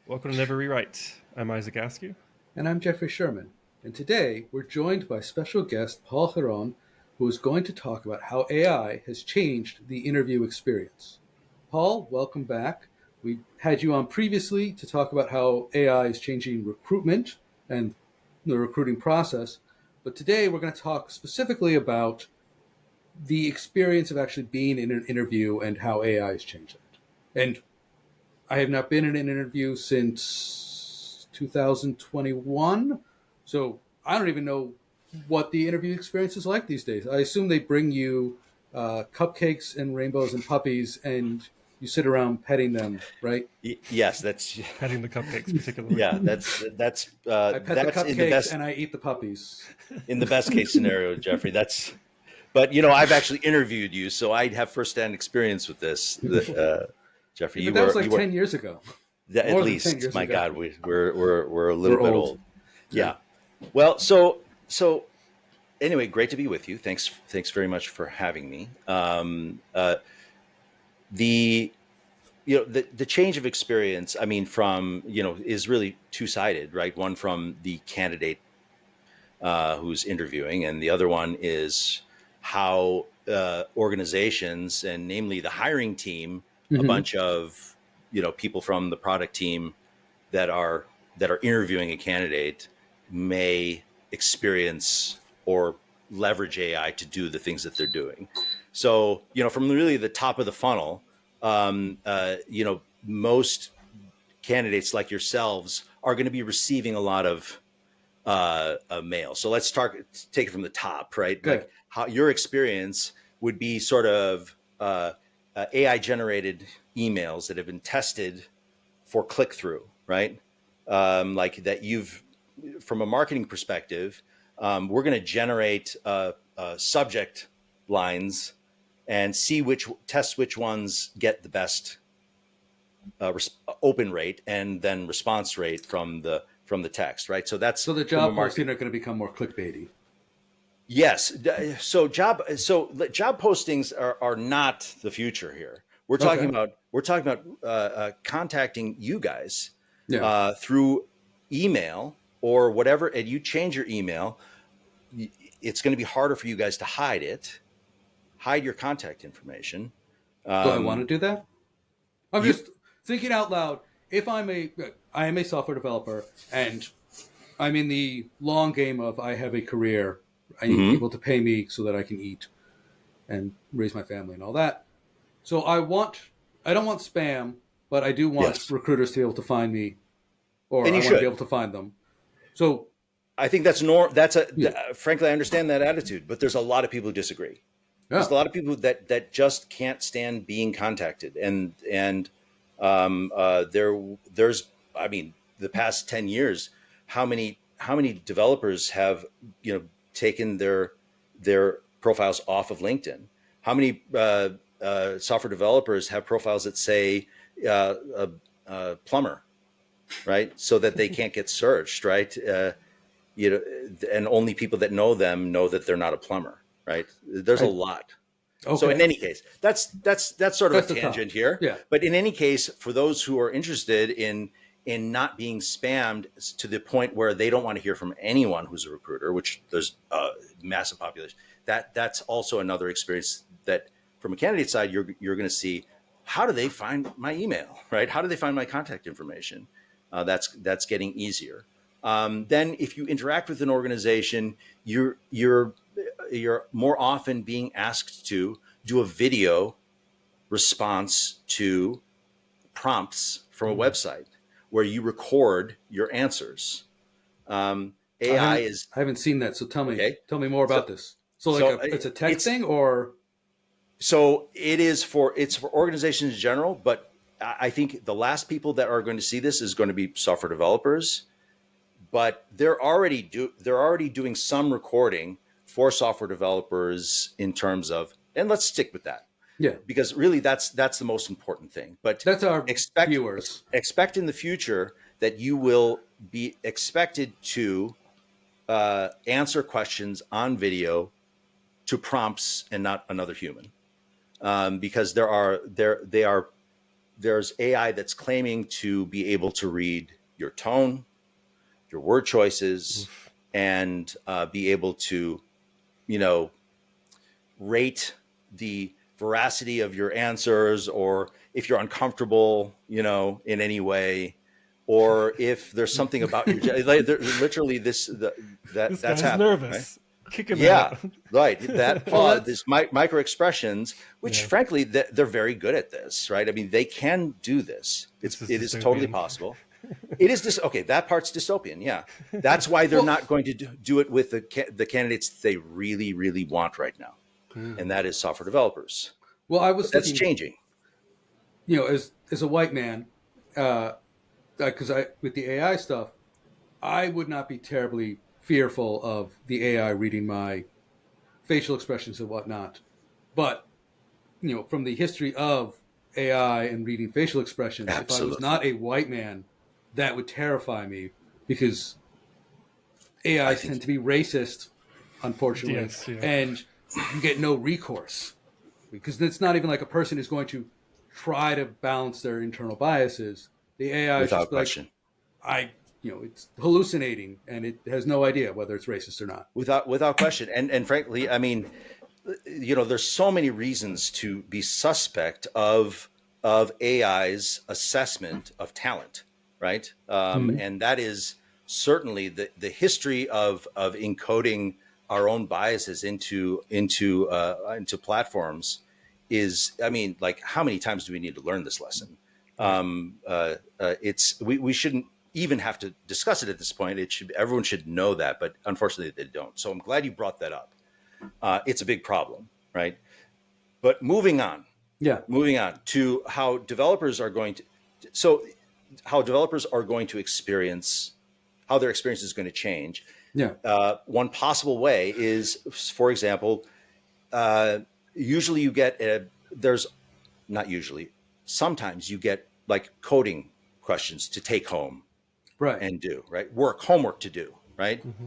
Welcome to Never Rewrite. I'm Isaac Askew. And I'm Jeffrey Sherman. And today we're joined by special guest Paul Giron, who is going to talk about how AI has changed the interview experience. Paul, welcome back. We had you on previously to talk about how AI is changing recruitment and the recruiting process. But today we're going to talk specifically about the experience of actually being in an interview and how AI has changed it. And I have not been in an interview since 2021, so I don't even know what the interview experience is like these days. I assume they bring you cupcakes and rainbows and puppies, and you sit around petting them, right? Yes, that's Petting the cupcakes, particularly. yeah, that's I pet the that's cupcakes and I eat the puppies. in the best case scenario, Jeffrey. But I've actually interviewed you, so I have firsthand experience with this, Jeffrey. But that was like 10 years ago. At More than 10 least. years My ago. God, we're a little We're bit old. old. Yeah. Well, so anyway, great to be with you. Thanks very much for having me. The the change of experience, I mean, from is really two-sided, right? One from the candidate who's interviewing, and the other one is how organizations, and namely the hiring team, a Mm-hmm. bunch of people from the product team that are interviewing a candidate may experience or leverage AI to do the things that they're doing. So from really the top of the funnel, most candidates like yourselves are going to be receiving a lot of mail. So let's take it from the top, right? Good. Like how your experience would be sort of AI generated emails that have been tested for click through, right? Like that from a marketing perspective, we're going to generate subject lines and test which ones get the best open rate and then response rate from the text, right? So that's So the job posting are going to become more clickbaity. Yes. So job postings are not the future here. We're talking about contacting you guys through email or whatever, and you change your email. It's going to be harder for you guys to hide your contact information. Do I want to do that? I'm You, just thinking out loud. If I am a software developer and I'm in the long game of I have a career. I need Mhm. people to pay me so that I can eat and raise my family and all that. So I don't want spam, but I do want Yes, recruiters to be able to find me, or and I you want to be should. able to find them. So I think yeah, frankly, I understand that attitude, but there's a lot of people who disagree. yeah, There's a lot of people that just can't stand being contacted, and there's, I mean, the past 10 years, how many developers have taken their profiles off of LinkedIn? How many software developers have profiles that say plumber, right, so that they can't get searched, right? And only people that know them know that they're not a plumber, right? There's a I, lot. So in okay, any case, that's sort of a that's the top. tangent here. Yeah, But in any case, for those who are interested in not being spammed to the point where they don't want to hear from anyone who's a recruiter, which there's a massive population, that's also another experience that from a candidate side, you're going to see, how do they find my email, right? How do they find my contact information? That's getting easier. Then if you interact with an organization, you're more often being asked to do a video response to prompts from a website where you record your answers. AI is I haven't seen that. So okay. tell me more So about this. So so it's a tech it's thing, or it's for organizations in general, but I think the last people that are going to see this is going to be software developers, but they're already doing some recording for software developers in terms of, and let's stick with that yeah, because really that's the most important thing. But that's our expect viewers. expect in the future that you will be expected to answer questions on video to prompts and not another human, because they are there's AI that's claiming to be able to read your tone, your word choices, Oof. and be able to, you know, rate the veracity of your answers, or if you're uncomfortable, you know, in any way, or if there's something about your literally This that's guy's happening, right? nervous. Kick him Yeah, out. right. That Well, pause, that's micro expressions, which Yeah. frankly they're very good at this, right? I mean, they can do this. This is It is totally dystopian. possible. It is this. Okay, that part's dystopian. Yeah, that's why they're well, not going to do it with the candidates they really, really want right now, Mm. and that is software developers. well, I But was that's thinking, changing. you know, as a white man, because I with the AI stuff, I would not be terribly fearful of the AI reading my facial expressions and whatnot. But, you know, from the history of AI and reading facial expressions, if I was Absolutely. not a white man, that would terrify me because I AIs think tend to be racist, unfortunately, Yes, yeah. and you get no recourse because it's not even like a person is going to try to balance their internal biases. The AI is without just like, question. it's hallucinating and it has no idea whether it's racist or not. Without question. And frankly, I mean, you know, there's so many reasons to be suspect of AI's assessment of talent, right? Mm-hmm. And that is certainly the history of encoding our own biases into platforms is. I mean, like, how many times do we need to learn this lesson? Right. It's we shouldn't even have to discuss it at this point. Everyone should know that, but unfortunately they don't. So I'm glad you brought that up. It's a big problem, right? But Yeah, moving on to how developers are going to, so how developers are going to experience, how their experience is going to change. yeah, One possible way is, for example, uh, usually you get there's not usually, sometimes you get like coding questions to take home right. and do, right? Homework to do, right? Hmm.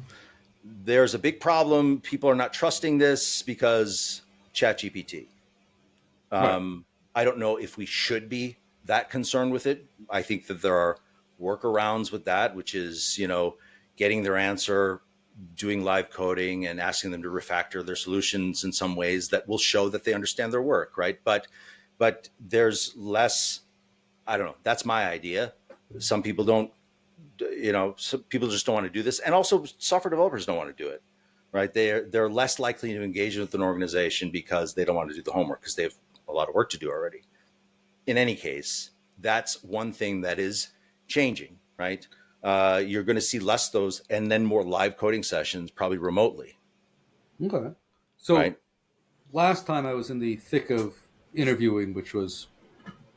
There's a big problem. People are not trusting this because ChatGPT. Right. I don't know if we should be that concerned with it. I think that there are workarounds with that, which is, you know, getting their answer, doing live coding, and asking them to refactor their solutions in some ways that will show that they understand their work, right? But there's less. I don't know. That's my idea. Some people don't. You know, some people just don't want to do this, and also software developers don't want to do it, right? They're less likely to engage with an organization because they don't want to do the homework because they have a lot of work to do already. In any case, that's one thing that is changing, right? You're going to see less of those, and then more live coding sessions, probably remotely, Okay. right? So last time I was in the thick of interviewing, which was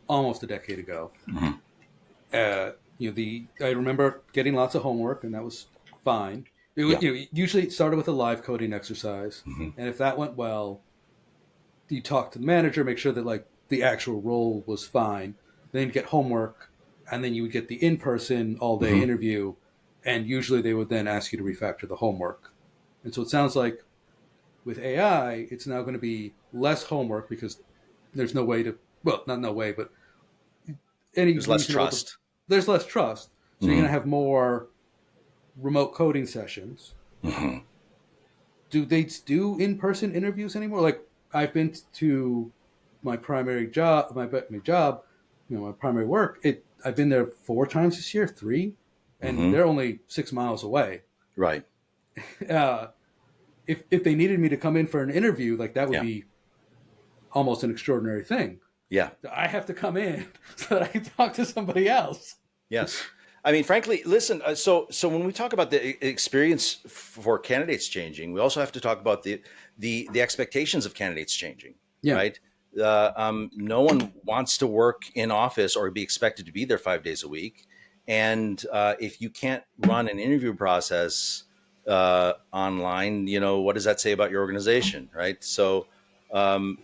almost a decade ago. Mhm. I remember getting lots of homework, and that was fine. Yeah. Usually it started with a live coding exercise, Hmm. and if that went well, you talk to the manager, make sure that like the actual role was fine. Then you get homework, and then you would get the in-person all-day Hmm. interview, and usually they would then ask you to refactor the homework. And so it sounds like with AI, it's now going to be less homework because there's no way to, well, not no way, but any There's less reasonable, trust. there's less trust. So you're Hmm. going to have more remote coding sessions. Hmm. Do they do in-person interviews anymore? Like I've been to my primary job, my primary work. I've been there 4 times this year, three, and Hmm. they're only 6 miles away. Right. Uh, if they needed me to come in for an interview, like that would Yeah. be almost an extraordinary thing. Yeah. I have to come in so that I can talk to somebody else. Yes. I mean, frankly, listen. So when we talk about the experience for candidates changing, we also have to talk about the expectations of candidates changing, Yeah. right? No one wants to work in office or be expected to be there 5 days a week, and if you can't run an interview process online, you know, what does that say about your organization, right? So, um,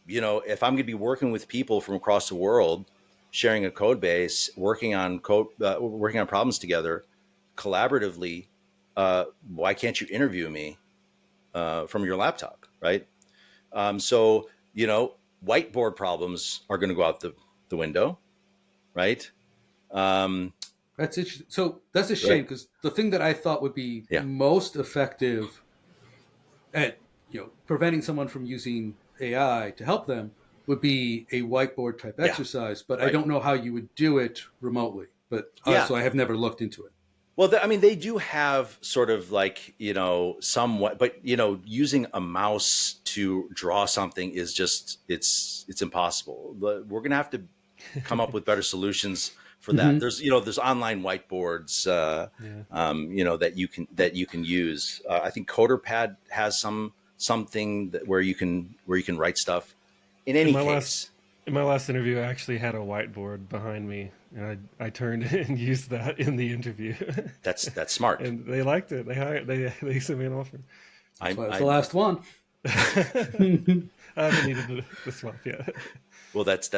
you know, if I'm going to be working with people from across the world, sharing a code base, working on problems together collaboratively, why can't you interview me from your laptop, right? So, you know, whiteboard problems are going to go out the window, right? Um, That's interesting. So that's a shame because the thing that I thought would be Yeah. most effective at preventing someone from using AI to help them would be a whiteboard type exercise. But I Right. don't know how you would do it remotely. But Yeah. so I have never looked into it. Well, I mean, they do have sort of like, somewhat, but, using a mouse to draw something is just, it's impossible. We're going to have to come up with better solutions for that. There's online whiteboards, that you can use. I think CoderPad has something where you can write stuff. In any case. In my last interview, I actually had a whiteboard behind me, and I turned and used that in the interview. That's smart. And they liked it. They sent me an offer. That's the last one. I haven't needed the swap yet. Well, that's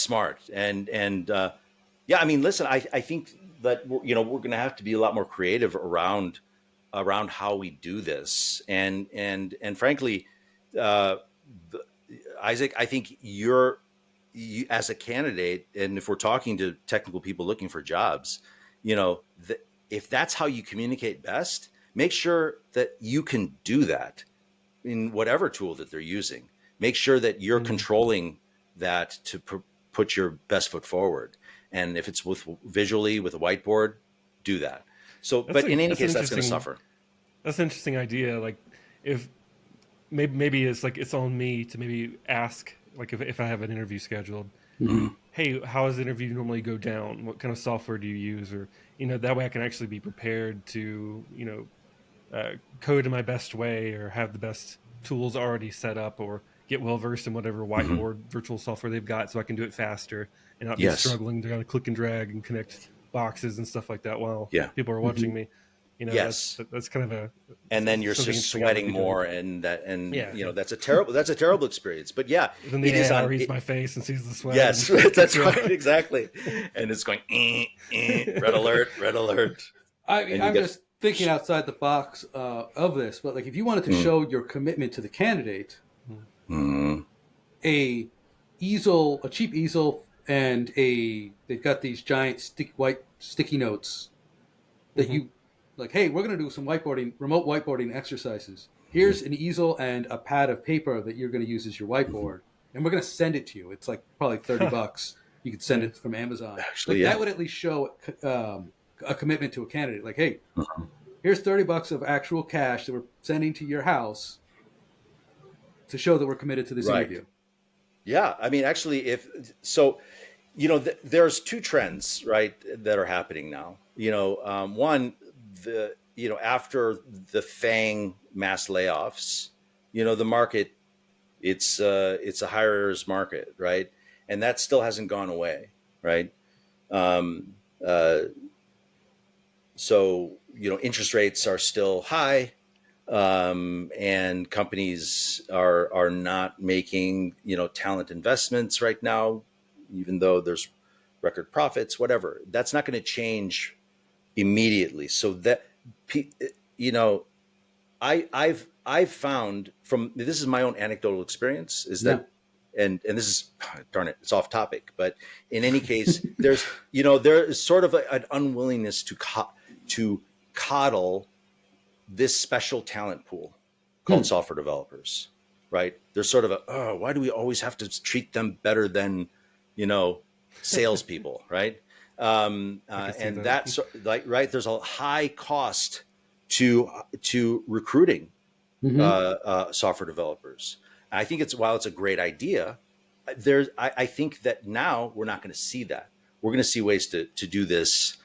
smart. And I mean, listen, I think that we're going to have to be a lot more creative around how we do this. And frankly, Isaac, I think you as a candidate, and if we're talking to technical people looking for jobs, if that's how you communicate best, make sure that you can do that in whatever tool that they're using. Make sure that you're controlling that to put your best foot forward. And if it's visually with a whiteboard, do that. So, but in any case, that's going to suffer. That's an interesting idea. Like if maybe it's like, it's on me to maybe ask, like if I have an interview scheduled, hey, how does the interview normally go down? What kind of software do you use? Or, that way I can actually be prepared to, code in my best way, or have the best tools already set up, or get well versed in whatever whiteboard virtual software they've got, so I can do it faster and not be struggling to kind of click and drag and connect boxes and stuff like that while people are watching me. That's kind of a, and then you're just sweating more, and that's a terrible experience. But then the AI reads my face and sees the sweat. Yes, that's right, exactly. And it's going red alert. I'm just thinking outside the box of this, but like if you wanted to show your commitment to the candidate, a cheap easel, and they've got these giant white sticky notes that you like, hey, we're going to do some remote whiteboarding exercises. Here's an easel and a pad of paper that you're going to use as your whiteboard, and we're going to send it to you. It's like probably $30. You could send it from Amazon. Actually, that would at least show a commitment to a candidate. Like, hey, here's $30 of actual cash that we're sending to your house to show that we're committed to this interview. Yeah, I mean, actually, there's two trends, right, that are happening now. One, after the FANG mass layoffs, the market, it's a hirer's market, right, and that still hasn't gone away, right. So interest rates are still high. And companies are not making, talent investments right now, even though there's record profits, whatever. That's not going to change immediately. So that, I've found from, this is my own anecdotal experience, is that, and this is, darn it, it's off topic, but in any case, there is sort of an unwillingness to coddle this special talent pool called software developers, right? There's sort of why do we always have to treat them better than, salespeople, right? And that's like, right. There's a high cost to recruiting software developers. I think while it's a great idea, I think that now we're not going to see that. We're going to see ways to do this,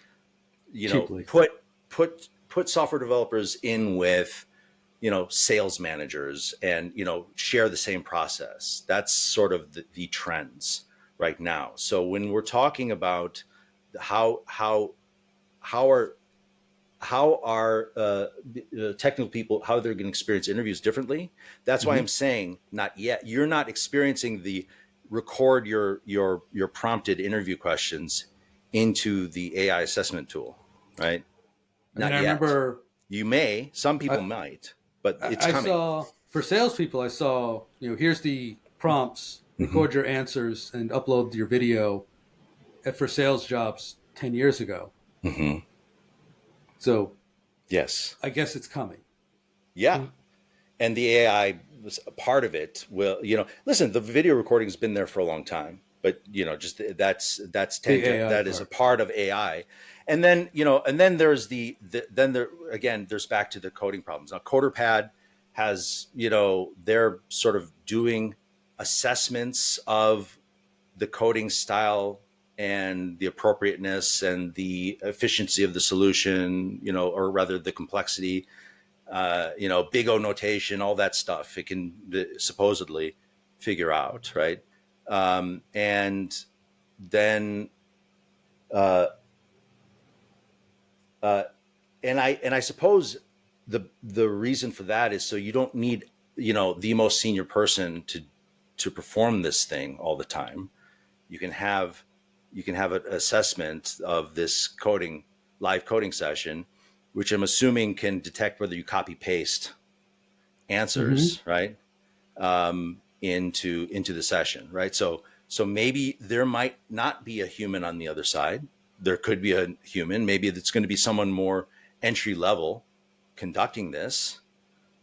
cheaply. Put software developers in with, sales managers, and, share the same process. That's sort of the trends right now. So when we're talking about how are technical people, how they're going to experience interviews differently, that's why I'm saying not yet. You're not experiencing the record your prompted interview questions into the AI assessment tool, right? Not yet. I remember you may. Some people might, but it's coming. For salespeople, I saw, here's the prompts. record your answers and upload your video for sales jobs 10 years ago. Mm-hmm. So Yes. I guess it's coming. Yeah. And the AI was a part of it. Well, listen, the video recording has been there for a long time, but just that's tangent. AI That is a part. part of AI. And then, and then there's there's back to the coding problems. Now, CoderPad has, they're sort of doing assessments of the coding style and the appropriateness and the efficiency of the solution, or rather the complexity, big O notation, all that stuff. It can supposedly figure out, right? And then, uh, and I suppose the reason for that is so you don't need, the most senior person to perform this thing all the time. You can have an assessment of this live coding session, which I'm assuming can detect whether you copy paste answers, right, into the session, right? So maybe there might not be a human on the other side. There could be a human. Maybe it's going to be someone more entry level conducting this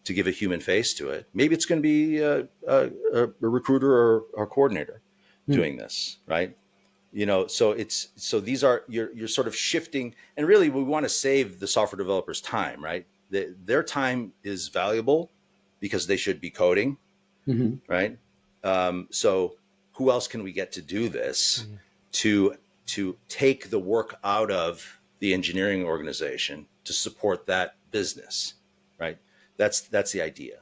to give a human face to it. Maybe it's going to be a recruiter or a coordinator doing this, right? So these are you're sort of shifting, and really we want to save the software developers time, right? Their time is valuable because they should be coding, right? So who else can we get to do this to take the work out of the engineering organization to support that business, right? That's the idea.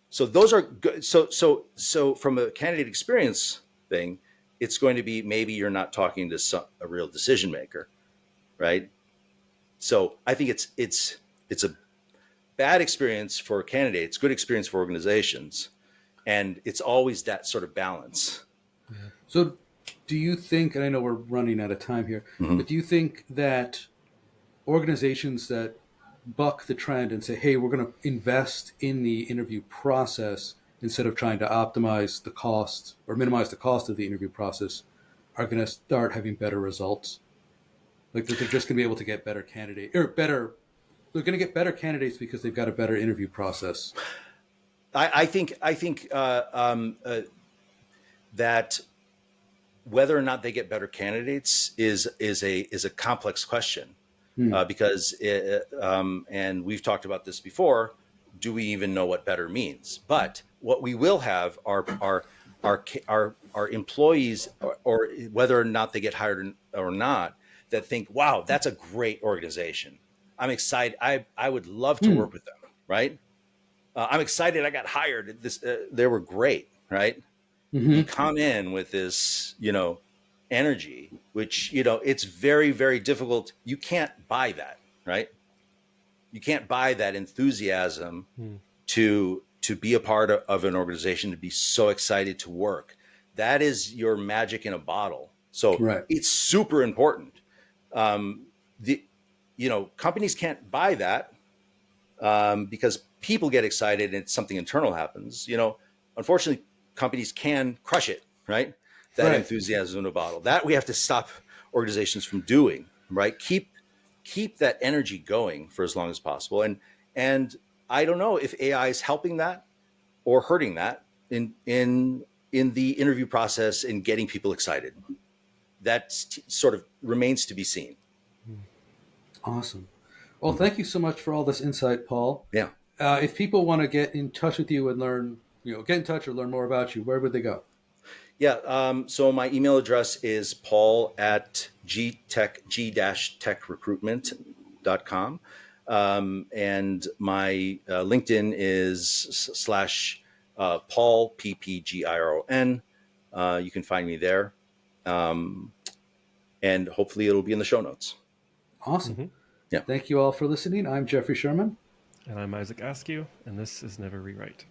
So those are good. So from a candidate experience thing, it's going to be maybe you're not talking to a real decision maker, right? So I think it's a bad experience for candidates, good experience for organizations, and it's always that sort of balance. So do you think, and I know we're running out of time here, but do you think that organizations that buck the trend and say, hey, we're going to invest in the interview process instead of trying to optimize the cost or minimize the cost of the interview process are going to start having better results? Like that they're just going to be able to get better candidates or better. They're going to get better candidates because they've got a better interview process. I think that whether or not they get better candidates is a complex question, because and we've talked about this before. Do we even know what better means? But what we will have are employees, or whether or not they get hired or not, that think, wow, that's a great organization. I'm excited. I would love to work with them. Right. I'm excited. I got hired. They were great. Right. You come in with this, energy, which, it's very, very difficult. You can't buy that. Right. You can't buy that enthusiasm to be a part of an organization, to be so excited to work. That is your magic in a bottle. So It's super important. Companies can't buy that because people get excited and something internal happens. Unfortunately, companies can crush it, right? That enthusiasm in a bottle. That we have to stop organizations from doing, right? Keep that energy going for as long as possible. And I don't know if AI is helping that or hurting that in the interview process and getting people excited. That sort of remains to be seen. Awesome. Well, thank you so much for all this insight, Paul. Yeah. If people want to get in touch with you and learn, get in touch or learn more about you, where would they go? Yeah. So my email address is paul@g-techrecruitment.com. And my LinkedIn is /Paul, PPGIRON. You can find me there. And hopefully it'll be in the show notes. Awesome. Yeah. Thank you all for listening. I'm Jeffrey Sherman. And I'm Isaac Askew, and this is Never Rewrite.